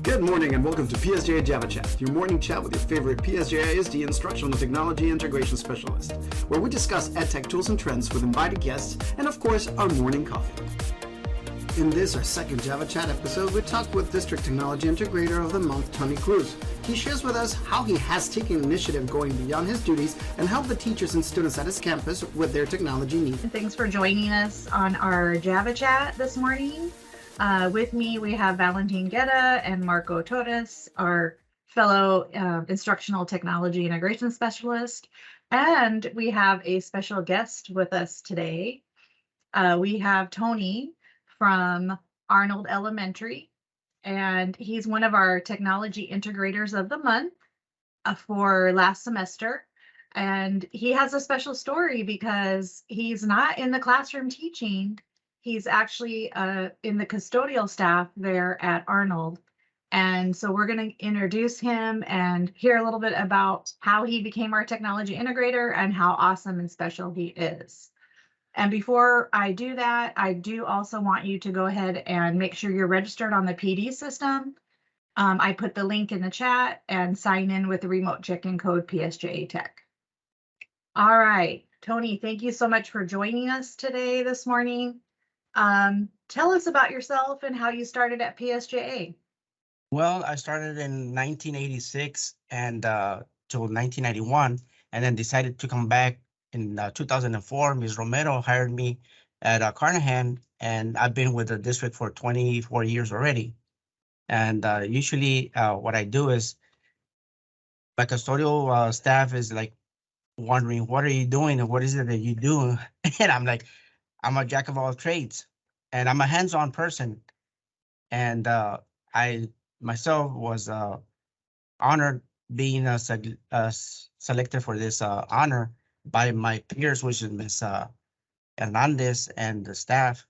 Good morning and welcome to PSJA Java Chat, your morning chat with your favorite PSJA ISD Instructional Technology Integration Specialist, where we discuss EdTech tools and trends with invited guests and, of course, our morning coffee. In this, our second Java Chat episode, we talk with District Technology Integrator of the Month, Tony Cruz. He shares with us how he has taken initiative going beyond his duties and helped the teachers and students at his campus with their technology needs. Thanks for joining us on our Java Chat this morning. With me, we have Valentin Guetta and Marco Torres, our fellow Instructional Technology Integration Specialist. And we have a special guest with us today. We have Tony from Arnold Elementary, and he's one of our Technology Integrators of the Month for last semester. And he has a special story because he's not in the classroom teaching. He's actually in the custodial staff there at Arnold. And so we're going to introduce him and hear a little bit about how he became our technology integrator and how awesome and special he is. And before I do that, I do also want you to go ahead and make sure you're registered on the PD system. I put the link in the chat and sign in with the remote check-in code PSJA Tech. All right, Tony, thank you so much for joining us today this morning. Tell us about yourself and how you started at PSJA. Well, I started in 1986 and till 1991, and then decided to come back in 2004. Ms. Romero hired me at Carnahan, and I've been with the district for 24 years already. And usually what I do is my custodial staff is like wondering, what are you doing and what is it that you do? And I'm like, I'm a jack of all trades and I'm a hands-on person. And I myself was honored being selected for this honor by my peers, which is Ms. Hernandez and the staff.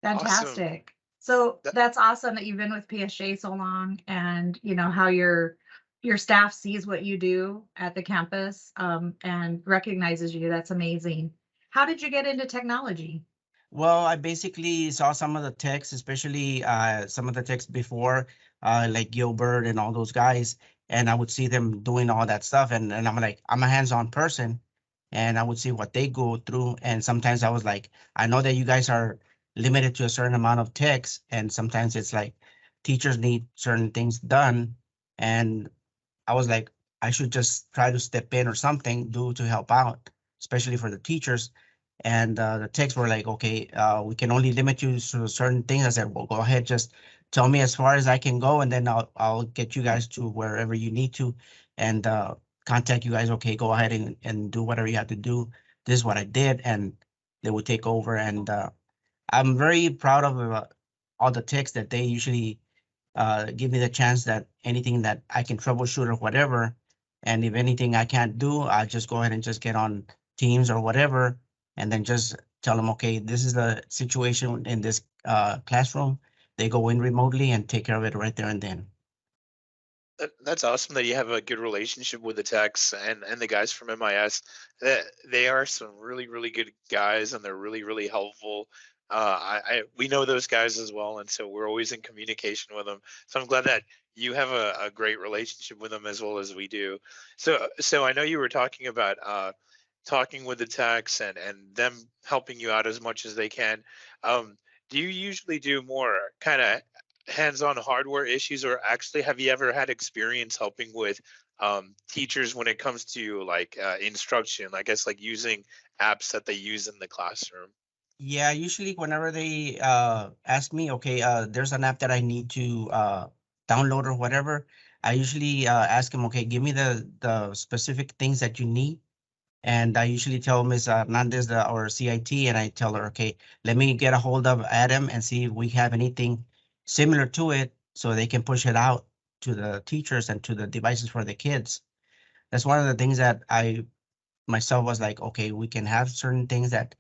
Fantastic. Awesome. So that's awesome that you've been with PSJA so long, and you know how your staff sees what you do at the campus and recognizes you. That's amazing. How did you get into technology? Well, I basically saw some of the texts, especially some of the texts before, like Gilbert and all those guys, and I would see them doing all that stuff. And I'm like, I'm a hands-on person, and I would see what they go through. And sometimes I was like, I know that you guys are limited to a certain amount of text, and sometimes it's like teachers need certain things done. And I was like, I should just try to step in or something, to help out, especially for the teachers. And the texts were like, okay, we can only limit you to certain things. I said, well, go ahead, just tell me as far as I can go, and then I'll get you guys to wherever you need to, and contact you guys. Okay, go ahead and do whatever you have to do. This is what I did, and they would take over. And I'm very proud of all the texts that they usually give me the chance that anything that I can troubleshoot or whatever. And if anything I can't do, I just go ahead and just get on Teams or whatever, and then just tell them, okay, this is the situation in this classroom. They go in remotely and take care of it right there and then. That's awesome that you have a good relationship with the techs and the guys from MIS. They are some really, really good guys, and they're really, really helpful. We know those guys as well, and so we're always in communication with them. So I'm glad that you have a great relationship with them as well as we do. So I know you were talking about talking with the techs and them helping you out as much as they can. Do you usually do more kind of hands-on hardware issues, or actually have you ever had experience helping with teachers when it comes to like instruction, I guess, like using apps that they use in the classroom? Yeah, usually whenever they ask me, okay, there's an app that I need to download or whatever, I usually ask them, okay, give me the specific things that you need. And I usually tell Ms. Hernandez, our CIT, and I tell her, okay, let me get a hold of Adam and see if we have anything similar to it so they can push it out to the teachers and to the devices for the kids. That's one of the things that I myself was like, okay, we can have certain things that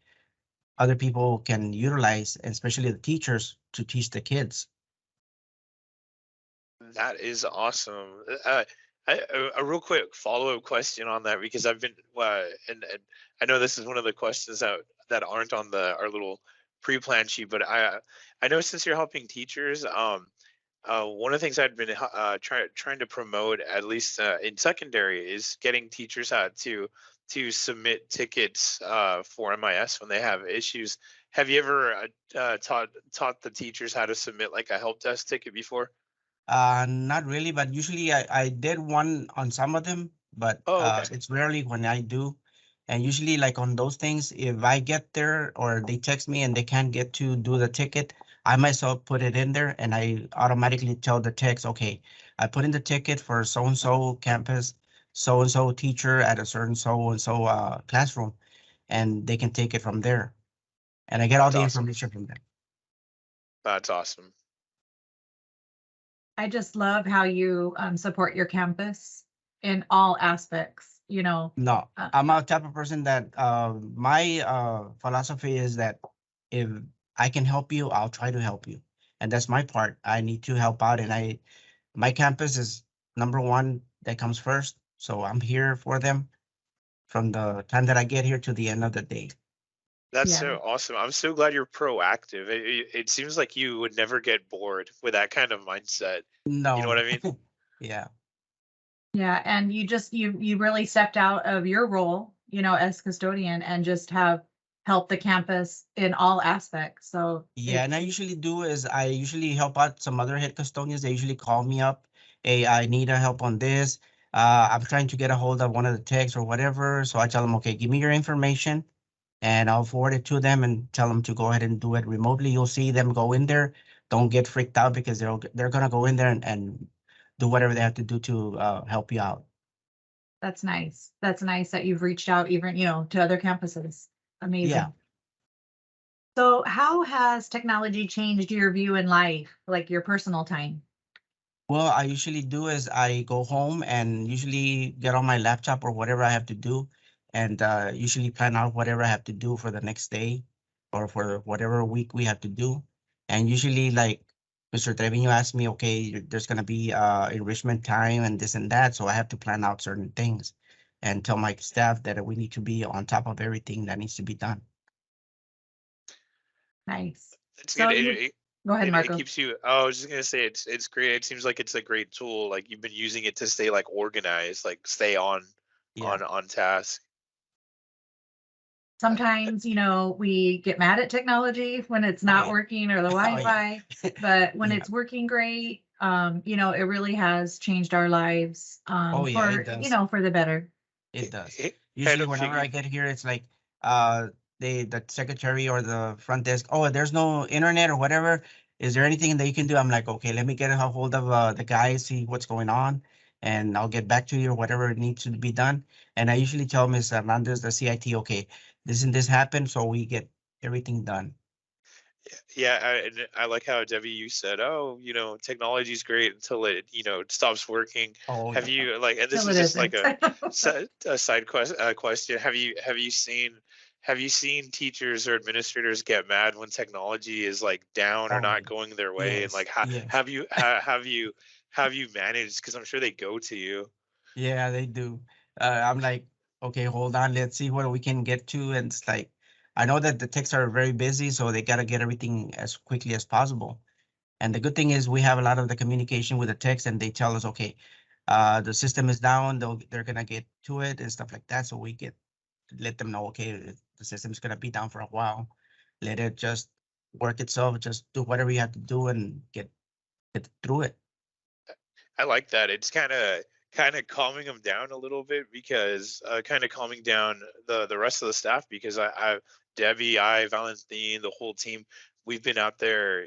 other people can utilize, especially the teachers, to teach the kids. That is awesome. A real quick follow-up question on that, because I've been and I know this is one of the questions that aren't on our little pre-planned sheet, but I know since you're helping teachers, one of the things I'd been trying to promote, at least in secondary, is getting teachers out to submit tickets for MIS when they have issues. Have you ever taught the teachers how to submit like a help desk ticket before? Not really, but usually I did one on some of them, but Oh, okay. it's rarely when I do. And usually like on those things, if I get there or they text me and they can't get to do the ticket, I myself put it in there and I automatically tell the text, okay, I put in the ticket for so-and-so campus, so-and-so teacher at a certain so-and-so classroom, and they can take it from there. And I get all That's the awesome. information from them. That's awesome. I just love how you support your campus in all aspects, you know. No, Uh, I'm a type of person that my philosophy is that if I can help you, I'll try to help you. And that's my part. I need to help out and my campus is number one that comes first. So I'm here for them from the time that I get here to the end of the day. That's Yeah. so awesome. I'm so glad you're proactive. It seems like you would never get bored with that kind of mindset. No. You know what I mean? Yeah. Yeah, and you really stepped out of your role, you know, as custodian and just have helped the campus in all aspects. So Yeah, and I usually do is I usually help out some other head custodians. They usually call me up. Hey, I need a help on this. I'm trying to get a hold of one of the techs or whatever. So I tell them, okay, give me your information and I'll forward it to them and tell them to go ahead and do it remotely. You'll see them go in there. Don't get freaked out because they're gonna go in there and do whatever they have to do to help you out. that's nice. That's nice that you've reached out even, you know, to other campuses. Amazing. Yeah. So how has technology changed your view in life, like your personal time? Well, I usually do is I go home and usually get on my laptop or whatever I have to do, and usually plan out whatever I have to do for the next day or for whatever week we have to do. And usually, like Mr. Trevino asked me, okay, there's gonna be enrichment time and this and that, so I have to plan out certain things and tell my staff that we need to be on top of everything that needs to be done. Nice. It's So good. go ahead, It Marco. keeps you. Oh, I was just gonna say it's great. It seems like it's a great tool. Like you've been using it to stay like organized, like stay Yeah. on task. Sometimes, you know, we get mad at technology when it's not yeah. working or the Oh, yeah. Wi-Fi, but when Yeah. it's working great, you know, it really has changed our lives Oh, yeah, it for, you does. know, for the better. It does. Kind Usually of whenever figure. I get here, it's like the secretary or the front desk, oh, there's no internet or whatever. Is there anything that you can do? I'm like, okay, let me get a hold of the guys, see what's going on, and I'll get back to you or whatever needs to be done. And I usually tell Ms. Hernandez, the CIT, okay, this and this happened, so we get everything done. Yeah, and I like how Debbie, you said, oh, technology is great until it stops working. Oh, Have yeah. you like, and this Till is it just like isn't. a side question. Have you seen teachers or administrators get mad when technology is like down or Oh, not going their way? And yes, like, how yes. have you managed? Because I'm sure they go to you. Yeah, they do. I'm like, okay, hold on, let's see what we can get to. And it's like, I know that the techs are very busy, so they gotta get everything as quickly as possible. And the good thing is we have a lot of the communication with the techs and they tell us, okay, the system is down, they're gonna get to it and stuff like that. So we get let them know, okay, the system's gonna be down for a while. Let it just work itself, just do whatever you have to do and get through it. I like that. It's kind of calming them down a little bit because kind of calming down the rest of the staff because I Debbie, Valentine, the whole team, we've been out there,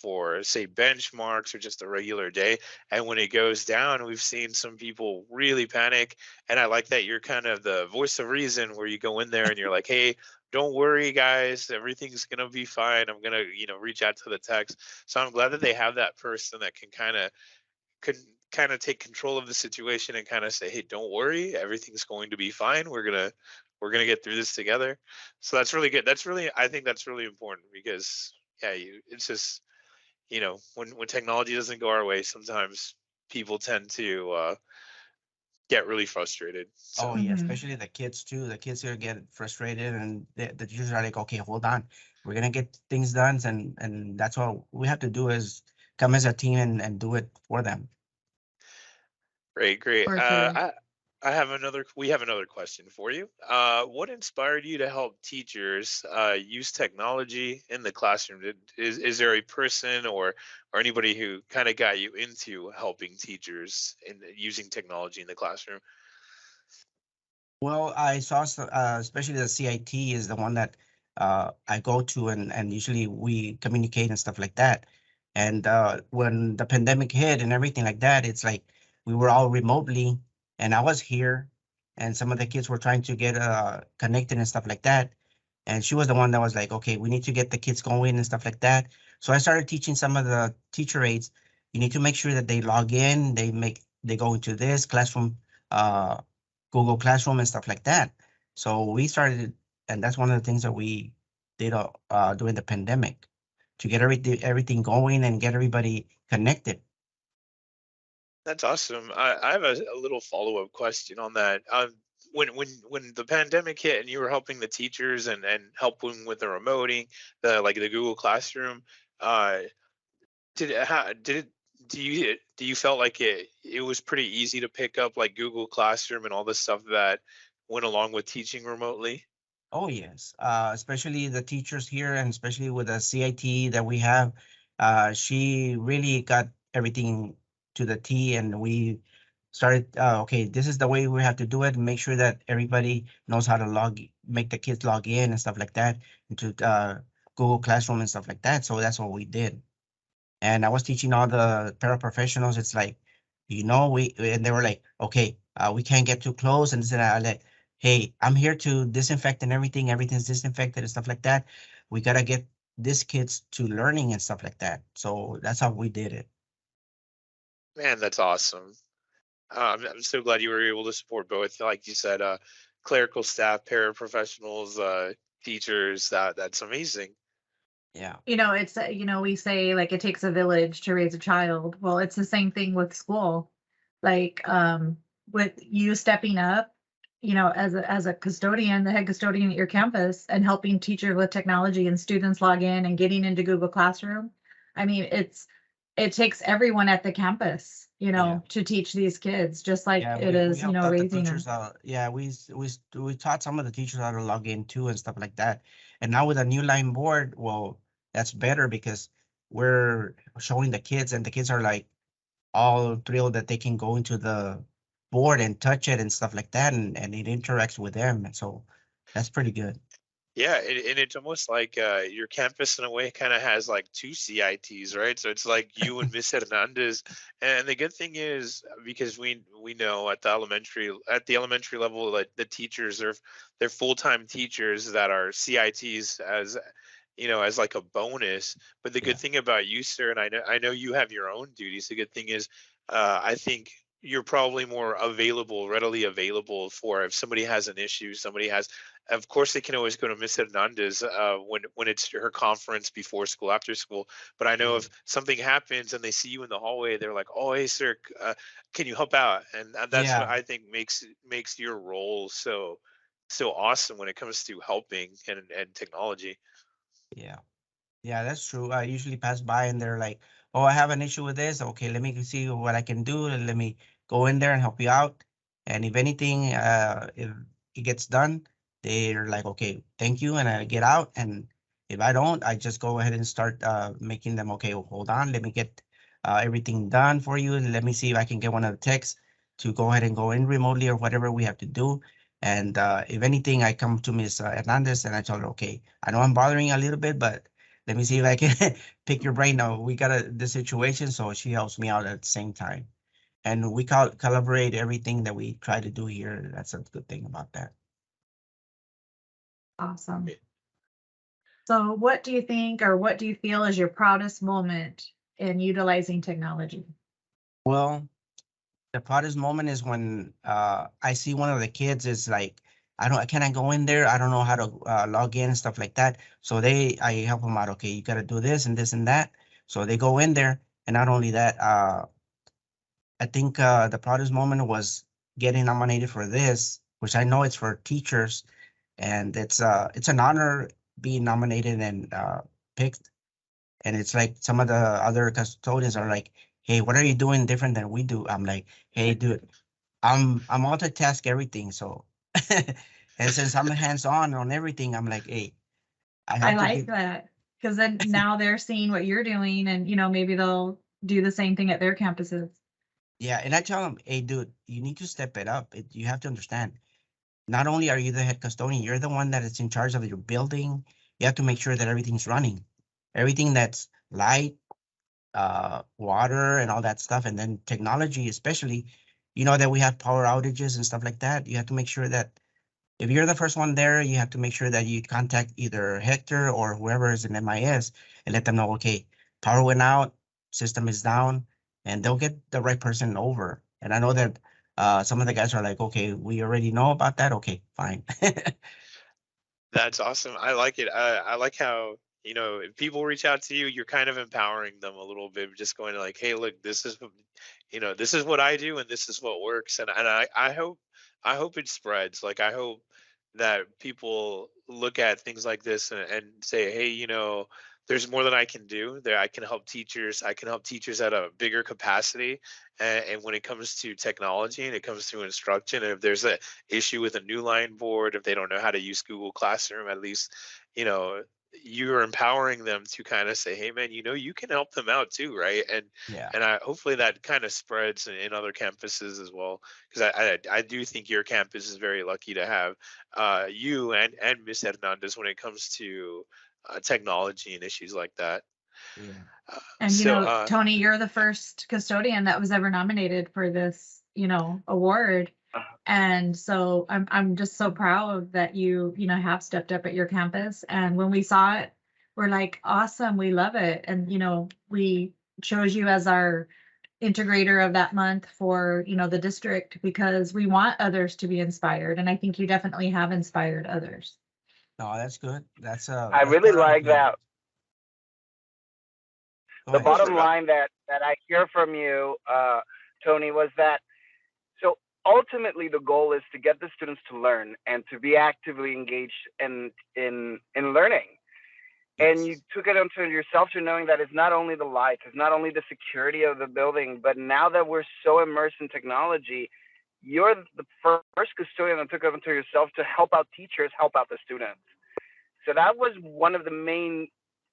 for say benchmarks or just a regular day. And when it goes down, we've seen some people really panic. And I like that you're kind of the voice of reason where you go in there and you're like, hey, don't worry, guys, everything's gonna be fine. I'm gonna, reach out to the techs. So I'm glad that they have that person that can kind of take control of the situation and kind of say, hey, don't worry, everything's going to be fine, we're gonna get through this together. So that's really good. I think that's really important because yeah, it's just, when technology doesn't go our way, sometimes people tend to get really frustrated. Oh So yeah, Mhm. especially the kids too. The kids here get frustrated and the teachers are like, okay, hold on. we're gonna get things done, and that's what we have to do is come as a team and do it for them. Great, great. For sure. I have another. We have another question for you. What inspired you to help teachers use technology in the classroom? Is there a person or anybody who kind of got you into helping teachers in using technology in the classroom? Well, I saw, especially the CIT is the one that I go to, and usually we communicate and stuff like that. And when the pandemic hit and everything like that, it's like we were all remotely, and I was here, and some of the kids were trying to get connected and stuff like that. And she was the one that was like, okay, we need to get the kids going and stuff like that. So I started teaching some of the teacher aides. You need to make sure that they log in, they go into this classroom. Google Classroom and stuff like that. So we started, and that's one of the things that we did during the pandemic to get everything going and get everybody connected. That's awesome. I have a little follow-up question on that. When the pandemic hit and you were helping the teachers and helping with the remoting, the Google Classroom, uh, did it do you felt like it was pretty easy to pick up like Google Classroom and all the stuff that went along with teaching remotely? Oh yes, especially the teachers here, and especially with the CIT that we have, she really got everything to the T, and we started. Okay, this is the way we have to do it, and make sure that everybody knows how to make the kids log in and stuff like that into Google Classroom and stuff like that. So that's what we did. And I was teaching all the paraprofessionals. It's like, and they were like, okay, we can't get too close. And then I like, hey, I'm here to disinfect and everything. Everything's disinfected and stuff like that. We gotta get these kids to learning and stuff like that. So that's how we did it. Man, that's awesome. I'm so glad you were able to support both, like you said, clerical staff, paraprofessionals, teachers. That's amazing. Yeah. It's, we say like it takes a village to raise a child. Well, it's the same thing with school. Like, with you stepping up, as a custodian, the head custodian at your campus, and helping teachers with technology and students log in and getting into Google Classroom. I mean, it takes everyone at the campus, Yeah. to teach these kids, just like Yeah, it we is, helped out the raising them. teachers out. Yeah, we taught some of the teachers how to log in too and stuff like that. And now with a new line board, well, that's better because we're showing the kids, and the kids are like all thrilled that they can go into the board and touch it and stuff like that, and it interacts with them. And so that's pretty good. Yeah, and it's almost like your campus in a way kind of has like two CITs, right? So it's like you and Miss Hernandez. And the good thing is because we know at the elementary level that the teachers are they're full-time teachers that are CITs as as like a bonus. But the Yeah. good thing about you, sir, and I know you have your own duties. The good thing is I think you're probably more available, readily available for if somebody has an issue, somebody has of course, they can always go to Miss Hernandez when it's her conference before school, after school. But I know Yeah. if something happens and they see you in the hallway, they're like, "Oh, hey, sir, can you help out?" And that's what Yeah. I think makes your role so awesome when it comes to helping and technology. Yeah. Yeah, that's true. I usually pass by and they're like, "Oh, I have an issue with this. Okay, let me see what I can do, and let me go in there and help you out." And if anything, if it gets done, they're like, "Okay, thank you," and I get out. And if I don't, I just go ahead and start making them, okay, hold on, let me get everything done for you, and let me see if I can get one of the techs to go ahead and go in remotely or whatever we have to do. And if anything, I come to Miss Hernandez and I tell her, okay, I know I'm bothering you a little bit, but let me see if I can pick your brain. Now we got the situation, so she helps me out at the same time, and we collaborate everything that we try to do here. That's a good thing about that. Awesome. So what do you think, or what do you feel is your proudest moment in utilizing technology? Well, the proudest moment is when I see one of the kids is like, I cannot go in there. I don't know how to log in and stuff like that. So I help them out. Okay, you got to do this and this and that. So they go in there, and not only that, I think the proudest moment was getting nominated for this, which I know it's for teachers, and it's an honor being nominated and picked. And it's like some of the other custodians are like, "Hey, what are you doing different than we do?" I'm like, "Hey, dude, I'm multitask everything." So, and since I'm hands on everything, I'm like, "Hey, I I have to like give." that because then now they're seeing what you're doing, and maybe they'll do the same thing at their campuses. Yeah, and I tell them, "Hey, dude, you need to step it up. You have to understand. Not only are you the head custodian, you're the one that is in charge of your building. You have to make sure that everything's running, everything that's light, water, and all that stuff, and then technology, especially. You know that we have power outages and stuff like that. You have to make sure that if you're the first one there, you have to make sure that you contact either Hector or whoever is in MIS and let them know, okay, power went out, system is down, and they'll get the right person over. And I know that some of the guys are like, okay, we already know about that. Okay, fine. That's awesome. I like it. I like how, if people reach out to you, you're kind of empowering them a little bit, just going like, hey, look, this is what I do and this is what works. And I hope it spreads. Like, I hope that people look at things like this and say, hey, there's more than I can do. There, I can help teachers. I can help teachers at a bigger capacity. And when it comes to technology and it comes to instruction, if there's a issue with a new line board, if they don't know how to use Google Classroom, at least, you know, you're empowering them to kind of say, hey man, you can help them out too, right? And Yeah. and I hopefully that kind of spreads in other campuses as well. Because I do think your campus is very lucky to have you and Miss Hernandez when it comes to technology and issues like that. Yeah. Uh, And so Tony, you're the first custodian that was ever nominated for this, award. And so I'm just so proud that you have stepped up at your campus. And when we saw it, we're like, awesome, we love it. And we chose you as our integrator of that month for the district because we want others to be inspired. And I think you definitely have inspired others. No, that's good. That's I that's really part of the like plan. that. Go The ahead. over. bottom line that I hear from you, Tony, was that so ultimately the goal is to get the students to learn and to be actively engaged in learning. And you Yes. took it onto yourself to knowing that it's not only the lights, it's not only the security of the building, but now that we're so immersed in technology, you're the first custodian that took it onto yourself to help out teachers, help out the students. So that was one of the main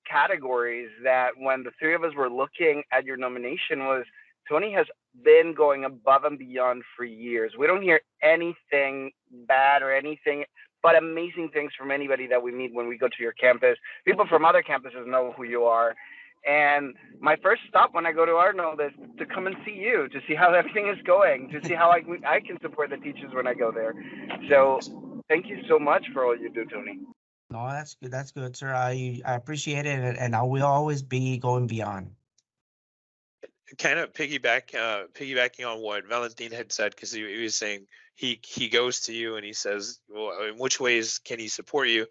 categories that when the three of us were looking at your nomination was Tony has been going above and beyond for years. We don't hear anything bad or anything but amazing things from anybody that we meet when we go to your campus. People from other campuses know who you are. And my first stop when I go to Arnold is to come and see you, to see how everything is going, to see how I can support the teachers when I go there. So thank you so much for all you do, Tony. No, that's good. That's good, sir. I appreciate it, and I will always be going beyond. Kind of piggybacking on what Valentin had said, because he was saying he goes to you and he says, well, in which ways can he support you?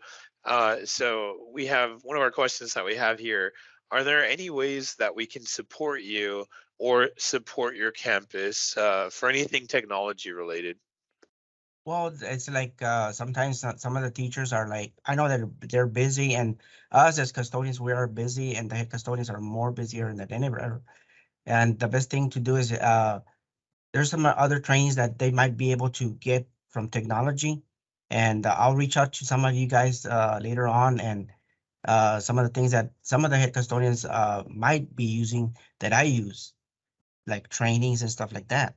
So we have one of our questions that we have here. Are there any ways that we can support you or support your campus for anything technology related? Well, it's like sometimes some of the teachers are like, I know that they're busy, and us as custodians, we are busy, and the head custodians are more busier than ever. And the best thing to do is there's some other trainings that they might be able to get from technology, and I'll reach out to some of you guys later on, and some of the things that some of the head custodians might be using that I use, like trainings and stuff like that.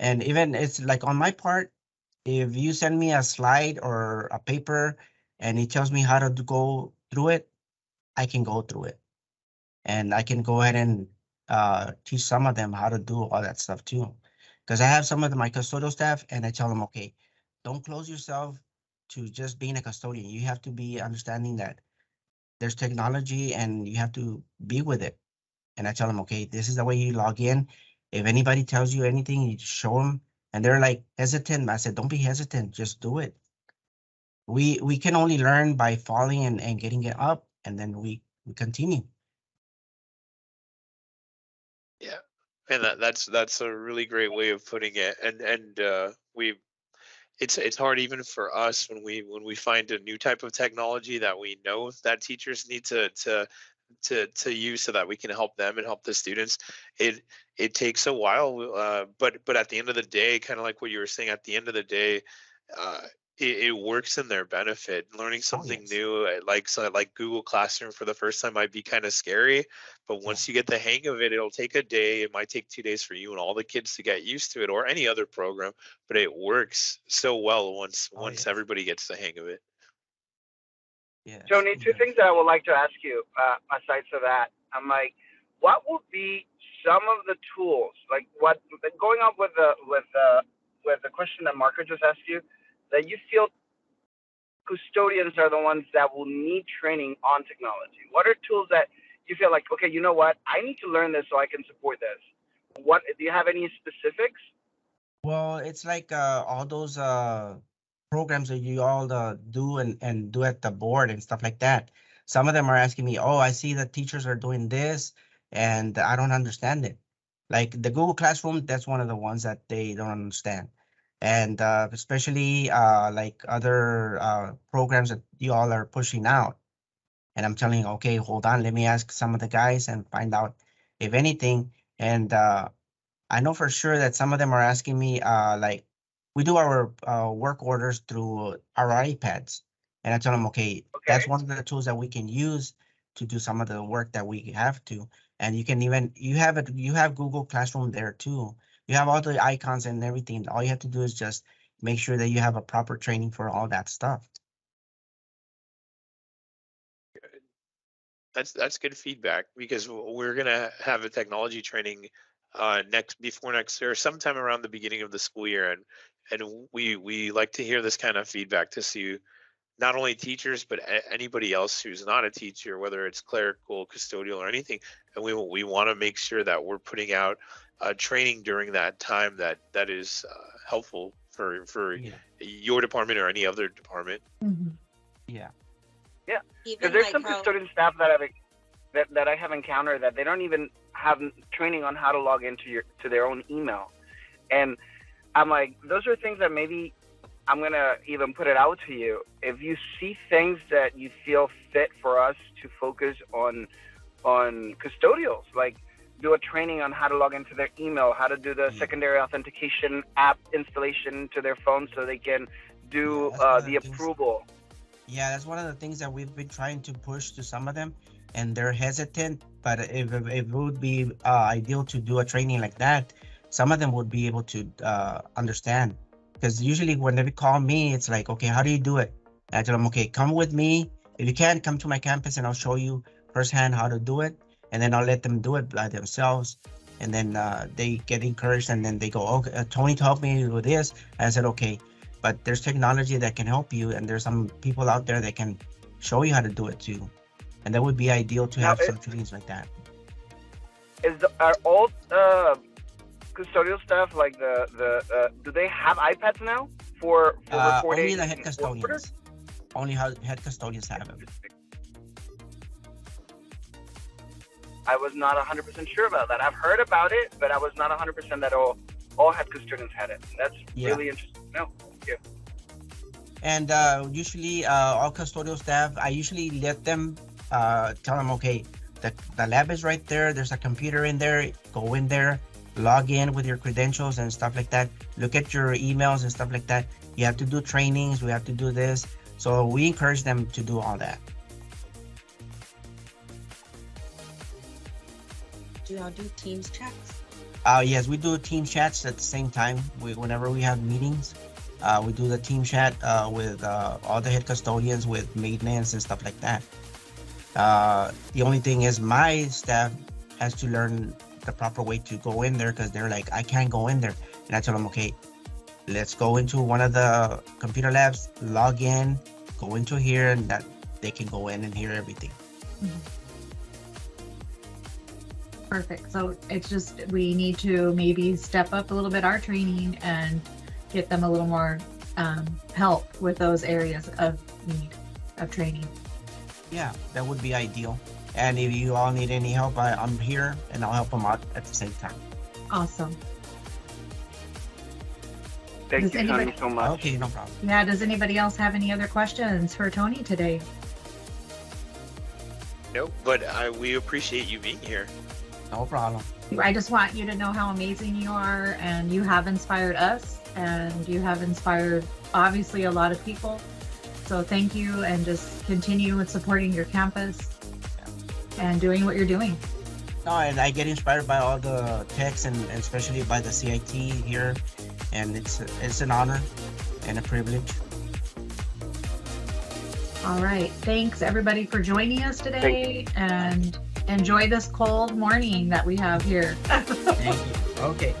And even it's like on my part, if you send me a slide or a paper and it tells me how to go through it, I can go through it. And I can go ahead and teach some of them how to do all that stuff too. Because I have some of my custodial staff and I tell them, okay, don't close yourself to just being a custodian. You have to be understanding that there's technology and you have to be with it. And I tell them, okay, this is the way you log in. If anybody tells you anything, you just show them. And they're like hesitant. I said, don't be hesitant, just do it. We can only learn by falling and getting it up, and then we continue. Yeah, and that's a really great way of putting it. And we it's hard even for us when we find a new type of technology that we know that teachers need to use so that we can help them and help the students. It takes a while, but at the end of the day, kind of like what you were saying, at the end of the day, uh, it works in their benefit. Learning Oh, something yes. new, like Google Classroom for the first time might be kind of scary, but Yeah. once you get the hang of it, it'll take a day. It might take 2 days for you and all the kids to get used to it, or any other program, but it works so well Oh, once yes. everybody gets the hang of it. Yes. Tony, It two does. things that I would like to ask you, aside to that. I'm like, what would be some of the tools, like what, going up with the question that Marco just asked you, that you feel custodians are the ones that will need training on technology? What are tools that you feel like, okay, you know what, I need to learn this so I can support this? What do you have any specifics? Well, it's like all those programs that you all do and do at the board and stuff like that. Some of them are asking me, "Oh, I see that teachers are doing this, and I don't understand it." Like the Google Classroom, that's one of the ones that they don't understand, and especially like other programs that you all are pushing out. And I'm telling, okay, hold on, let me ask some of the guys and find out if anything. And I know for sure that some of them are asking me, like, we do our work orders through our iPads. And I tell them, okay, that's Okay. one of the tools that we can use to do some of the work that we have to. And you can even, you have it, you have Google Classroom there too. You have all the icons and everything. All you have to do is just make sure that you have a proper training for all that stuff. That's good feedback, because we're gonna have a technology training next year, sometime around the beginning of the school year, and we like to hear this kind of feedback to see not only teachers but anybody else who's not a teacher, whether it's clerical, custodial, or anything, and we want to make sure that we're putting out training during that time that is helpful for Yeah. your department or any other department. Mhm. Yeah. Yeah, Even because there's like some how, custodian staff that I have encountered that they don't even have training on how to log into their own email, and I'm like, those are things that maybe I'm gonna even put it out to you. If you see things that you feel fit for us to focus on custodials, like do a training on how to log into their email, how to do the Yeah. secondary authentication app installation to their phone so they can do Yeah, that's one of the the things. approval. Yeah, that's one of the things that we've been trying to push to some of them, and they're hesitant. But if it would be ideal to do a training like that, some of them would be able to understand. Because usually when they call me, it's like, okay, how do you do it? And I tell them, okay, come with me. If you can, come to my campus and I'll show you firsthand how to do it. And then I'll let them do it by themselves. And then they get encouraged, and then they go, okay, Tony help me with this. And I said, okay, but there's technology that can help you, and there's some people out there that can show you how to do it too. And that would be ideal to Now, have some trainings like that. are all custodial staff like do they have iPads now for recording? Only the head work custodians. orders? Only head custodians have them. I was not 100% sure about that. I've heard about it, but I was not 100% that all head custodians had it. That's Yeah. really interesting. No, thank you. And usually all custodial staff, I usually let them tell them, okay, the lab is right there. There's a computer in there. Go in there, log in with your credentials and stuff like that. Look at your emails and stuff like that. You have to do trainings. We have to do this. So we encourage them to do all that. do y'all do Teams chats? Yes, we do team chats at the same time. Whenever we have meetings, we do the team chat with all the head custodians, with maintenance and stuff like that. The only thing is my staff has to learn the proper way to go in there, because they're like, I can't go in there. And I tell them, okay, let's go into one of the computer labs, log in, go into here, and that they can go in and hear everything. Perfect. So it's just, we need to maybe step up a little bit our training and get them a little more help with those areas of need of training. Yeah, that would be ideal. And if you all need any help, I'm here and I'll help them out at the same time. Awesome. Thank Does you, Tony, anybody- so much. Okay, no problem. Yeah, does anybody else have any other questions for Tony today? No, but we appreciate you being here. No problem. I just want you to know how amazing you are, and you have inspired us, and you have inspired obviously a lot of people. So thank you, and just continue with supporting your campus and doing what you're doing. No, and I get inspired by all the techs and especially by the CIT here, and it's an honor and a privilege. All right. Thanks everybody for joining us today, and enjoy this cold morning that we have here. Thank you. Okay.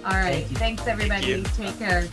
All right. Thank you. Thanks everybody. Thank Take care.